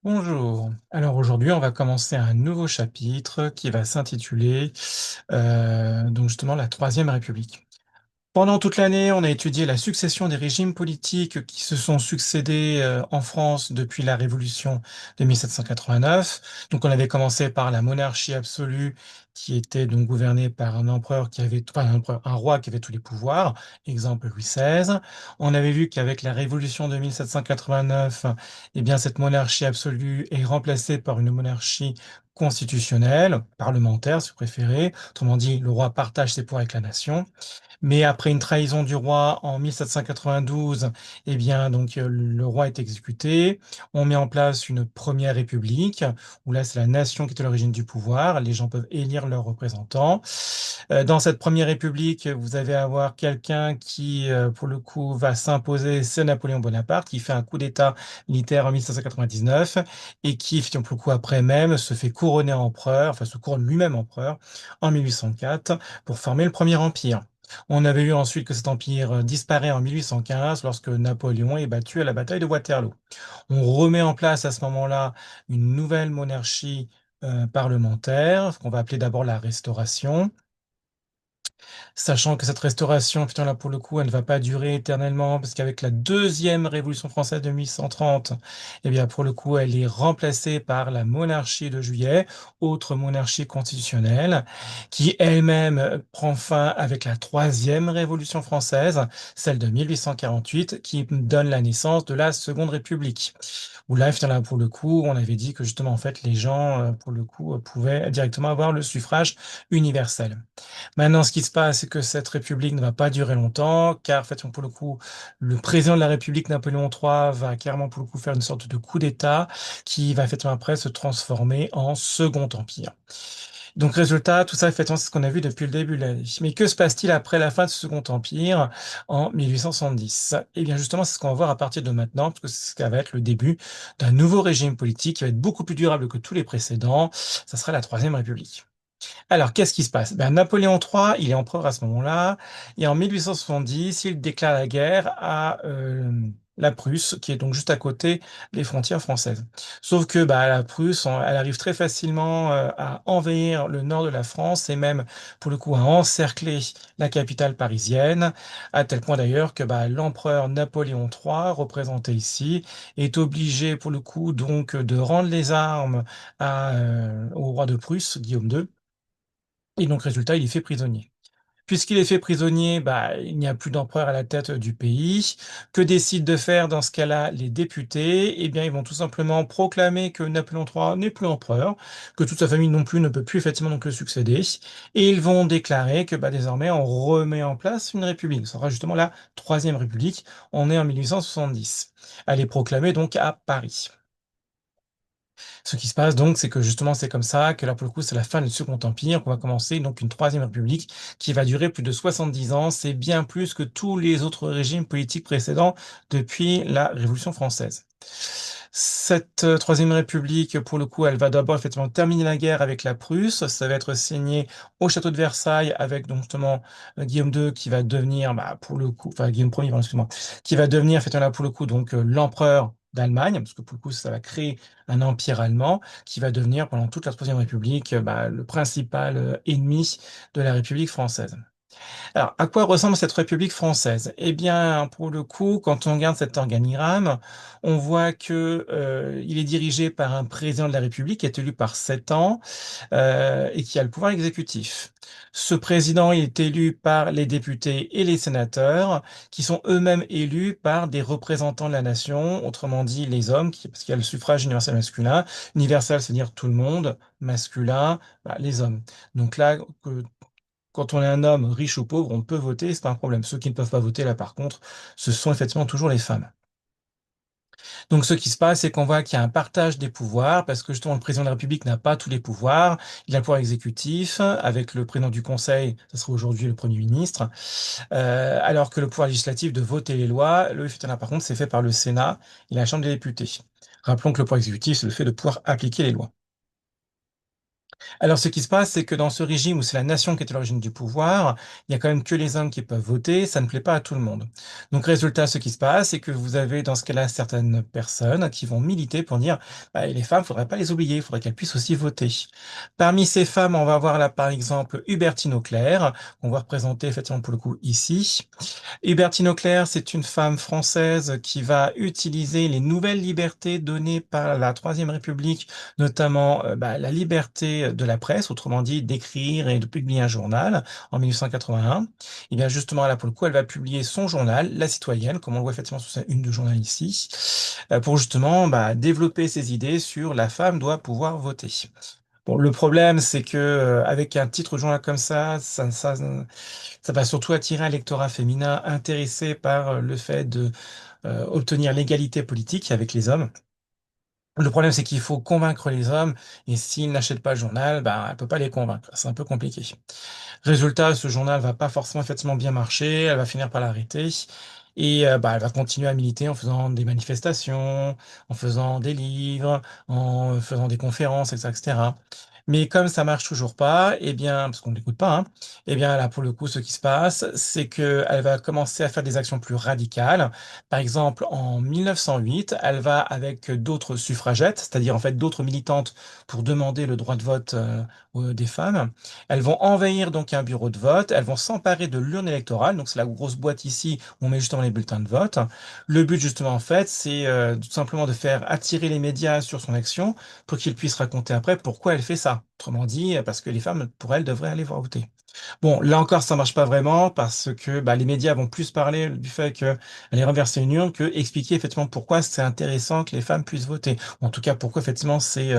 Bonjour. Alors aujourd'hui, on va commencer un nouveau chapitre qui va s'intituler donc justement la Troisième République. Pendant toute l'année, on a étudié la succession des régimes politiques qui se sont succédés en France depuis la Révolution de 1789. Donc, on avait commencé par la monarchie absolue, qui était donc gouvernée par un empereur qui avait, enfin, un roi qui avait tous les pouvoirs, exemple Louis XVI. On avait vu qu'avec la Révolution de 1789, eh bien, cette monarchie absolue est remplacée par une monarchie constitutionnelle, parlementaire, si vous préférez. Autrement dit, le roi partage ses pouvoirs avec la nation. Mais après une trahison du roi en 1792, eh bien, donc, le roi est exécuté. On met en place une première république, où là, c'est la nation qui est à l'origine du pouvoir. Les gens peuvent élire leurs représentants. Dans cette première république, vous allez avoir quelqu'un qui, pour le coup, va s'imposer, c'est Napoléon Bonaparte, qui fait un coup d'État militaire en 1799 et qui, effectivement, pour le coup, après même, se fait couronner empereur, enfin, se couronne lui-même empereur en 1804 pour former le Premier Empire. On avait vu ensuite que cet empire disparaît en 1815 lorsque Napoléon est battu à la bataille de Waterloo. On remet en place à ce moment-là une nouvelle monarchie parlementaire, qu'on va appeler d'abord la Restauration. Sachant que cette restauration, putain, là, pour le coup, elle ne va pas durer éternellement, parce qu'avec la deuxième Révolution française de 1830, eh bien, pour le coup, elle est remplacée par la monarchie de Juillet, autre monarchie constitutionnelle, qui elle-même prend fin avec la troisième Révolution française, celle de 1848, qui donne la naissance de la Seconde République. Où là, finalement, pour le coup, on avait dit que justement, en fait, les gens, pour le coup, pouvaient directement avoir le suffrage universel. Maintenant, ce qui se passe, c'est que cette République ne va pas durer longtemps, car, en fait, pour le coup, le président de la République, Napoléon III, va clairement, pour le coup, faire une sorte de coup d'État qui va, effectivement, après se transformer en Second Empire. Donc, résultat, tout ça, effectivement, c'est ce qu'on a vu depuis le début de l'année. Mais que se passe-t-il après la fin de ce Second Empire en 1870? Eh bien, justement, c'est ce qu'on va voir à partir de maintenant, parce que c'est ce qui va être le début d'un nouveau régime politique qui va être beaucoup plus durable que tous les précédents. Ça sera la Troisième République. Alors, qu'est-ce qui se passe? Ben, Napoléon III, il est empereur à ce moment-là, et en 1870, il déclare la guerre à la Prusse, qui est donc juste à côté des frontières françaises. Sauf que bah, la Prusse, elle arrive très facilement à envahir le nord de la France et même, pour le coup, à encercler la capitale parisienne, à tel point d'ailleurs que bah, l'empereur Napoléon III, représenté ici, est obligé, pour le coup, donc, de rendre les armes au roi de Prusse, Guillaume II, et donc, résultat, il est fait prisonnier. Puisqu'il est fait prisonnier, bah, il n'y a plus d'empereur à la tête du pays. Que décident de faire dans ce cas-là les députés? Eh bien, ils vont tout simplement proclamer que Napoléon III n'est plus empereur, que toute sa famille non plus ne peut plus effectivement donc le succéder. Et ils vont déclarer que bah, désormais, on remet en place une république. Ce sera justement la Troisième République. On est en 1870. Elle est proclamée donc à Paris. Ce qui se passe donc, c'est que justement, c'est comme ça que là, pour le coup, c'est la fin du Second Empire, qu'on va commencer donc une Troisième République qui va durer plus de 70 ans. C'est bien plus que tous les autres régimes politiques précédents depuis la Révolution française. Cette Troisième République, pour le coup, elle va d'abord effectivement terminer la guerre avec la Prusse. Ça va être signé au château de Versailles avec donc justement Guillaume II qui va devenir, bah, pour le coup, enfin Guillaume Ier, pardon, excuse-moi, qui va devenir effectivement là pour le coup donc l'empereur d'Allemagne, parce que pour le coup ça va créer un empire allemand qui va devenir pendant toute la Troisième République bah, le principal ennemi de la République française. Alors, à quoi ressemble cette République française? Eh bien, pour le coup, quand on regarde cet organigramme, on voit que il est dirigé par un président de la République qui est élu par 7 ans et qui a le pouvoir exécutif. Ce président il est élu par les députés et les sénateurs, qui sont eux-mêmes élus par des représentants de la nation, autrement dit les hommes, parce qu'il y a le suffrage universel masculin. Universel, c'est-à-dire tout le monde, masculin, bah, les hommes. Donc là, quand on est un homme riche ou pauvre, on peut voter, c'est pas un problème. Ceux qui ne peuvent pas voter, là, par contre, ce sont effectivement toujours les femmes. Donc, ce qui se passe, c'est qu'on voit qu'il y a un partage des pouvoirs, parce que justement, le président de la République n'a pas tous les pouvoirs. Il a le pouvoir exécutif, avec le président du Conseil, ce sera aujourd'hui le Premier ministre, alors que le pouvoir législatif de voter les lois, le fait, par contre, c'est fait par le Sénat et la Chambre des députés. Rappelons que le pouvoir exécutif, c'est le fait de pouvoir appliquer les lois. Alors, ce qui se passe, c'est que dans ce régime où c'est la nation qui est à l'origine du pouvoir, il y a quand même que les hommes qui peuvent voter, ça ne plaît pas à tout le monde. Donc, résultat, ce qui se passe, c'est que vous avez dans ce cas-là certaines personnes qui vont militer pour dire, bah, les femmes, faudrait pas les oublier, il faudrait qu'elles puissent aussi voter. Parmi ces femmes, on va voir là, par exemple, Hubertine Auclair, qu'on va représenter effectivement pour le coup ici. Hubertine Auclair, c'est une femme française qui va utiliser les nouvelles libertés données par la Troisième République, notamment bah, la liberté de la presse, autrement dit d'écrire et de publier un journal en 1881. Et bien justement là pour le coup, elle va publier son journal, La Citoyenne, comme on le voit effectivement sur sa une de journal ici, pour justement bah, développer ses idées sur la femme doit pouvoir voter. Bon, le problème, c'est que avec un titre de journal comme ça va surtout attirer un lectorat féminin intéressé par le fait de obtenir l'égalité politique avec les hommes. Le problème, c'est qu'il faut convaincre les hommes, et s'ils n'achètent pas le journal, ben, elle peut pas les convaincre. C'est un peu compliqué. Résultat, ce journal va pas forcément effectivement bien marcher, elle va finir par l'arrêter, et bah, elle va continuer à militer en faisant des manifestations, en faisant des livres, en faisant des conférences, etc., etc. Mais comme ça marche toujours pas, eh bien, parce qu'on ne l'écoute pas, hein, eh bien là, pour le coup, ce qui se passe, c'est que elle va commencer à faire des actions plus radicales. Par exemple, en 1908, elle va avec d'autres suffragettes, c'est-à-dire en fait d'autres militantes pour demander le droit de vote des femmes. Elles vont envahir donc un bureau de vote, elles vont s'emparer de l'urne électorale, donc c'est la grosse boîte ici où on met justement les bulletins de vote. Le but justement en fait, c'est tout simplement de faire attirer les médias sur son action pour qu'ils puissent raconter après pourquoi elle fait ça. Autrement dit, parce que les femmes, pour elles, devraient aller voter. Bon, là encore, ça marche pas vraiment parce que bah, les médias vont plus parler du fait qu'elle ait renversé une urne que expliquer effectivement pourquoi c'est intéressant que les femmes puissent voter. Ou en tout cas, pourquoi effectivement c'est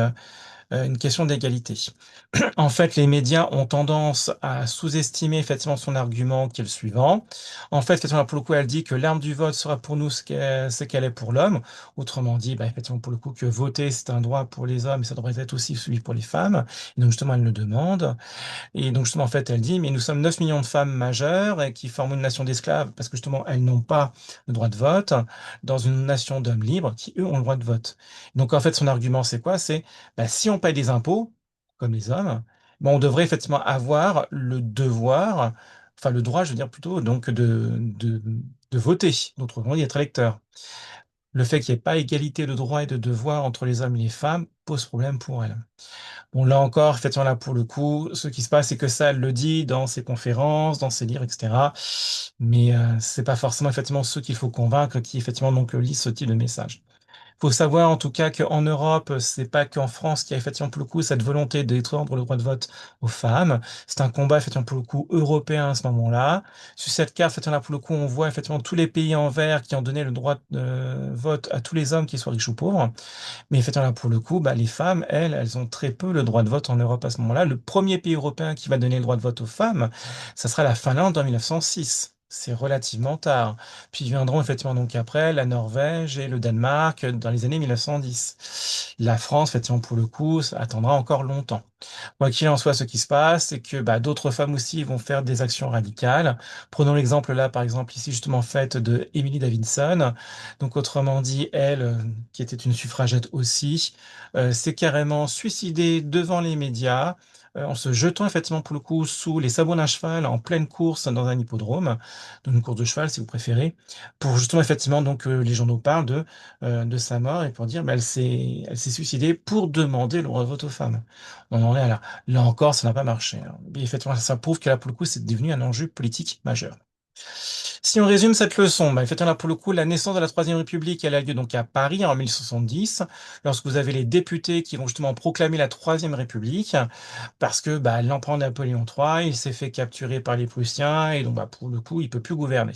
une question d'égalité. En fait, les médias ont tendance à sous-estimer effectivement son argument qui est le suivant. En fait, effectivement, pour le coup, elle dit que l'arme du vote sera pour nous ce qu'elle est pour l'homme. Autrement dit, bah, effectivement, pour le coup, que voter, c'est un droit pour les hommes et ça devrait être aussi celui pour les femmes. Et donc, justement, elle le demande. Et donc, justement, en fait, elle dit, mais nous sommes 9 millions de femmes majeures et qui forment une nation d'esclaves parce que, justement, elles n'ont pas le droit de vote dans une nation d'hommes libres qui, eux, ont le droit de vote. Donc, en fait, son argument, c'est quoi? C'est, bah, si on paye des impôts, comme les hommes, ben, on devrait effectivement avoir le devoir, enfin, le droit, je veux dire plutôt, donc, de voter, autrement dit, d'être électeur. Le fait qu'il n'y ait pas égalité de droits et de devoirs entre les hommes et les femmes pose problème pour elle. Bon, là encore, effectivement, là, pour le coup, ce qui se passe, c'est que ça, elle le dit dans ses conférences, dans ses livres, etc. Mais c'est pas forcément, effectivement, ceux qu'il faut convaincre qui, effectivement, donc, lisent ce type de message. Faut savoir en tout cas qu'en Europe, c'est pas qu'en France qu'il y a effectivement pour le coup cette volonté d'étendre le droit de vote aux femmes. C'est un combat effectivement pour le coup européen à ce moment-là. Sur cette carte, effectivement là pour le coup, on voit effectivement tous les pays en vert qui ont donné le droit de vote à tous les hommes, qu'ils soient riches ou pauvres. Mais effectivement, là, pour le coup, bah, les femmes, elles ont très peu le droit de vote en Europe à ce moment-là. Le premier pays européen qui va donner le droit de vote aux femmes, ça sera la Finlande en 1906. C'est relativement tard. Puis viendront effectivement donc après la Norvège et le Danemark dans les années 1910. La France, effectivement, pour le coup, ça attendra encore longtemps. Quoi qu'il en soit, ce qui se passe, c'est que bah, d'autres femmes aussi vont faire des actions radicales. Prenons l'exemple là, par exemple, ici justement fait de Emily Davidson. Donc autrement dit, elle, qui était une suffragette aussi, s'est carrément suicidée devant les médias. En se jetant effectivement pour le coup sous les sabots d'un cheval en pleine course dans un hippodrome, dans une course de cheval si vous préférez, pour justement effectivement donc les journaux parlent de sa mort et pour dire bah, elle s'est suicidée pour demander le droit de vote aux femmes. On en est là. Là encore, ça n'a pas marché, hein. Et effectivement, ça prouve que là, pour le coup, c'est devenu un enjeu politique majeur. Si on résume cette leçon, bah, effectivement, là, pour le coup, la naissance de la Troisième République, elle a lieu donc à Paris en 1070, lorsque vous avez les députés qui vont justement proclamer la Troisième République, parce que bah, l'empereur Napoléon III, il s'est fait capturer par les Prussiens, et donc bah, pour le coup, il peut plus gouverner.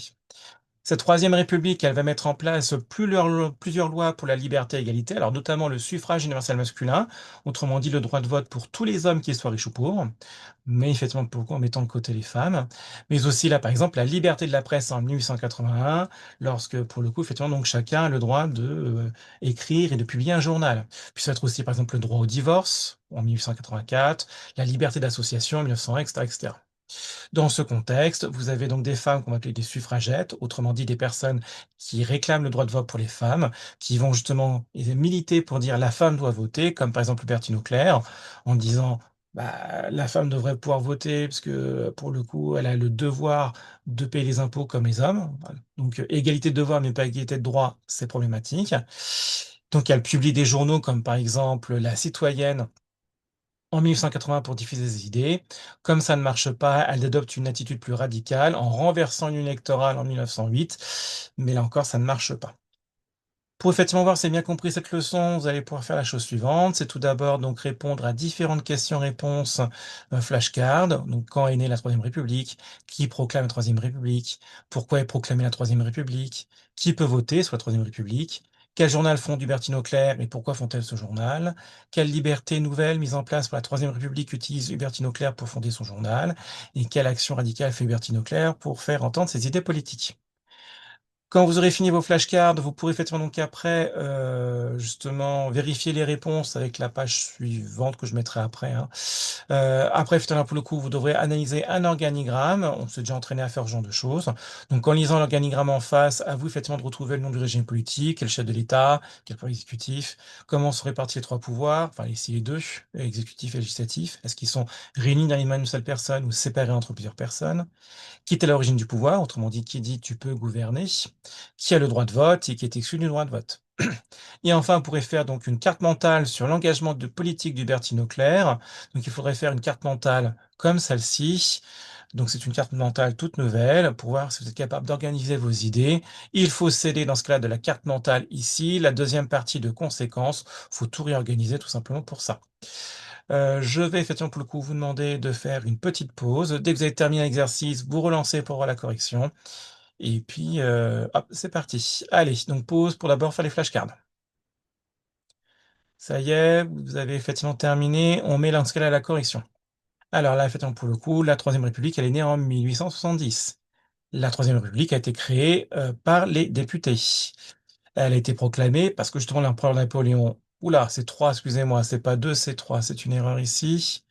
Cette Troisième République, elle va mettre en place plusieurs lois pour la liberté et l'égalité, alors notamment le suffrage universel masculin, autrement dit le droit de vote pour tous les hommes, qu'ils soient riches ou pauvres, mais effectivement pourquoi en mettant de côté les femmes, mais aussi là par exemple la liberté de la presse en 1881, lorsque pour le coup effectivement donc chacun a le droit de écrire et de publier un journal. Puis ça va être aussi par exemple le droit au divorce en 1884, la liberté d'association en 1901, etc., etc. Dans ce contexte, vous avez donc des femmes qu'on va appeler des suffragettes, autrement dit des personnes qui réclament le droit de vote pour les femmes, qui vont justement militer pour dire la femme doit voter, comme par exemple Bertine Auclair, en disant la femme devrait pouvoir voter parce que pour le coup, elle a le devoir de payer les impôts comme les hommes. Voilà. Donc, égalité de devoir, mais pas égalité de droit, c'est problématique. Donc, elle publie des journaux comme par exemple La Citoyenne en 1880 pour diffuser ses idées. Comme ça ne marche pas, elle adopte une attitude plus radicale en renversant l'union électorale en 1908. Mais là encore, ça ne marche pas. Pour effectivement voir si vous avez bien compris cette leçon, vous allez pouvoir faire la chose suivante. C'est tout d'abord donc répondre à différentes questions-réponses flashcards. Donc, quand est née la Troisième République? Qui proclame la Troisième République? Pourquoi est proclamée la Troisième République? Qui peut voter sur la Troisième République? Quel journal fonde Hubertine Auclair et pourquoi font-elles ce journal? Quelle liberté nouvelle mise en place pour la Troisième République utilise Hubertine Auclair pour fonder son journal? Et quelle action radicale fait Hubertine Auclair pour faire entendre ses idées politiques? Quand vous aurez fini vos flashcards, vous pourrez effectivement donc après justement vérifier les réponses avec la page suivante que je mettrai après, hein. Après, effectivement, pour le coup, vous devrez analyser un organigramme. On s'est déjà entraîné à faire ce genre de choses. Donc, en lisant l'organigramme en face, à vous effectivement de retrouver le nom du régime politique, quel chef de l'État, quel pouvoir exécutif, comment sont répartis les trois pouvoirs, enfin ici les deux, exécutif et législatif. Est-ce qu'ils sont réunis dans les mains d'une seule personne ou séparés entre plusieurs personnes? Qui est à l'origine du pouvoir, autrement dit, qui dit tu peux gouverner, qui a le droit de vote et qui est exclu du droit de vote. Et enfin, on pourrait faire donc une carte mentale sur l'engagement de politique d'Hubertine Auclair. Donc, il faudrait faire une carte mentale comme celle-ci. Donc, c'est une carte mentale toute nouvelle pour voir si vous êtes capable d'organiser vos idées. Il faut céder dans ce cas-là de la carte mentale ici. La deuxième partie de conséquences, il faut tout réorganiser tout simplement pour ça. Je vais effectivement pour le coup vous demander de faire une petite pause. Dès que vous avez terminé l'exercice, vous relancez pour voir la correction. Et puis, hop, c'est parti. Allez, donc pause pour d'abord faire les flashcards. Ça y est, vous avez effectivement terminé. On met dans ce cas-là la correction. Alors là, effectivement, pour le coup, la Troisième République, elle est née en 1870. La Troisième République a été créée par les députés. Elle a été proclamée parce que justement l'empereur Napoléon, oula, c'est 3, excusez-moi, c'est pas 2, c'est 3, c'est une erreur ici.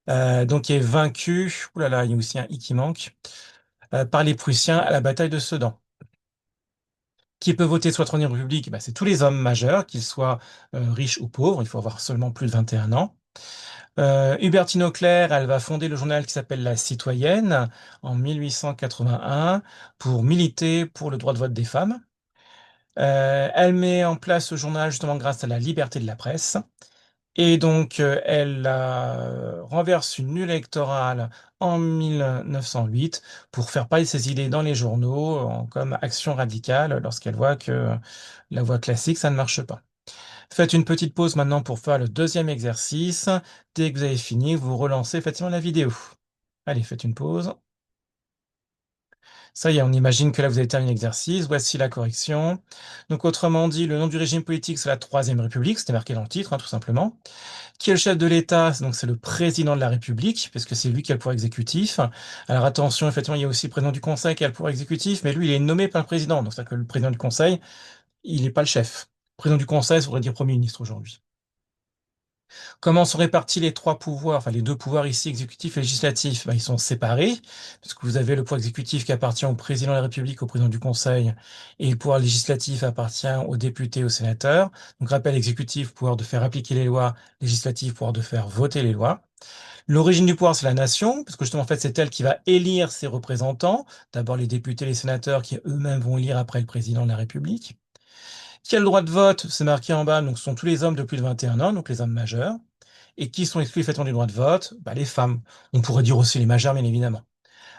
Donc il est vaincu, oula là, il y a aussi un i qui manque, par les Prussiens à la bataille de Sedan. Qui peut voter sur la Troisième République? Bah, c'est tous les hommes majeurs, qu'ils soient riches ou pauvres. Il faut avoir seulement plus de 21 ans. Hubertine Auclair, elle va fonder le journal qui s'appelle La Citoyenne en 1881 pour militer pour le droit de vote des femmes. Elle met en place ce journal justement grâce à la liberté de la presse. Et donc, elle renverse une nulle électorale en 1908 pour faire parler de ses idées dans les journaux comme action radicale lorsqu'elle voit que la voie classique, ça ne marche pas. Faites une petite pause maintenant pour faire le deuxième exercice. Dès que vous avez fini, vous relancez effectivement la vidéo. Allez, faites une pause. Ça y est, on imagine que là, vous avez terminé l'exercice. Voici la correction. Donc, autrement dit, le nom du régime politique, c'est la Troisième République. C'était marqué dans le titre, hein, tout simplement. Qui est le chef de l'État? Donc, c'est le président de la République, parce que c'est lui qui a le pouvoir exécutif. Alors, attention, effectivement, il y a aussi le président du Conseil qui a le pouvoir exécutif, mais lui, il est nommé par le président. Donc, c'est-à-dire que le président du Conseil, il n'est pas le chef. Le président du Conseil, ça voudrait dire Premier ministre aujourd'hui. Comment sont répartis les trois pouvoirs, enfin les deux pouvoirs ici, exécutif et législatif? Ben, ils sont séparés, parce que vous avez le pouvoir exécutif qui appartient au président de la République, au président du Conseil, et le pouvoir législatif appartient aux députés, aux sénateurs. Donc, rappel exécutif, pouvoir de faire appliquer les lois, législatif, pouvoir de faire voter les lois. L'origine du pouvoir, c'est la nation, parce que justement, en fait, c'est elle qui va élire ses représentants. D'abord les députés, les sénateurs, qui eux-mêmes vont élire après le président de la République. Qui a le droit de vote? C'est marqué en bas, donc ce sont tous les hommes de plus de 21 ans, donc les hommes majeurs. Et qui sont exclus effectivement du droit de vote? Bah, les femmes. On pourrait dire aussi les majeurs, bien évidemment.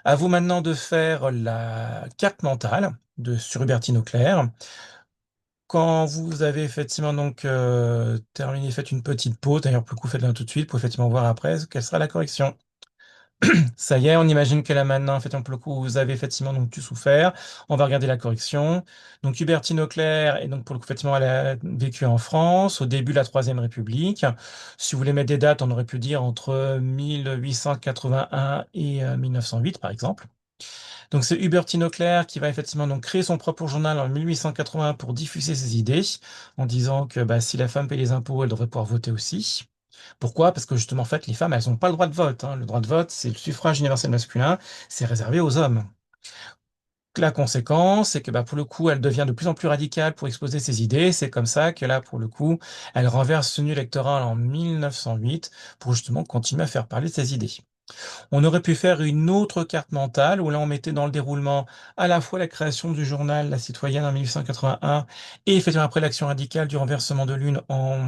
À vous maintenant de faire la carte mentale sur Hubertine Auclair. Quand vous avez effectivement donc terminé, faites une petite pause. D'ailleurs, pour le coup, faites-la tout de suite pour effectivement voir après quelle sera la correction. Ça y est, on imagine que là maintenant, effectivement, pour le coup, vous avez effectivement donc tout souffert. On va regarder la correction. Donc, Hubertine Auclair, et donc pour le coup, effectivement, elle a vécu en France au début de la Troisième République. Si vous voulez mettre des dates, on aurait pu dire entre 1881 et 1908, par exemple. Donc, c'est Hubertine Auclair qui va effectivement donc créer son propre journal en 1881 pour diffuser ses idées, en disant que bah, si la femme paye les impôts, elle devrait pouvoir voter aussi. Pourquoi? Parce que justement, en fait, les femmes, elles n'ont pas le droit de vote, hein. Le droit de vote, c'est le suffrage universel masculin, c'est réservé aux hommes. La conséquence, c'est que bah, pour le coup, elle devient de plus en plus radicale pour exposer ses idées. C'est comme ça que là, pour le coup, elle renverse ce nu électoral en 1908 pour justement continuer à faire parler de ses idées. On aurait pu faire une autre carte mentale où là on mettait dans le déroulement à la fois la création du journal La Citoyenne en 1881 et effectivement après l'action radicale du renversement de l'une en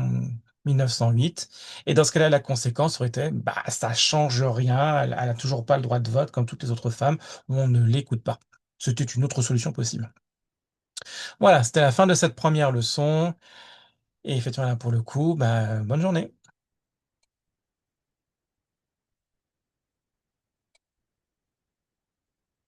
1908. Et dans ce cas-là, la conséquence aurait été, bah, ça change rien, elle a toujours pas le droit de vote comme toutes les autres femmes, on ne l'écoute pas. C'était une autre solution possible. Voilà, c'était la fin de cette première leçon. Et effectivement, là, pour le coup, bah, bonne journée.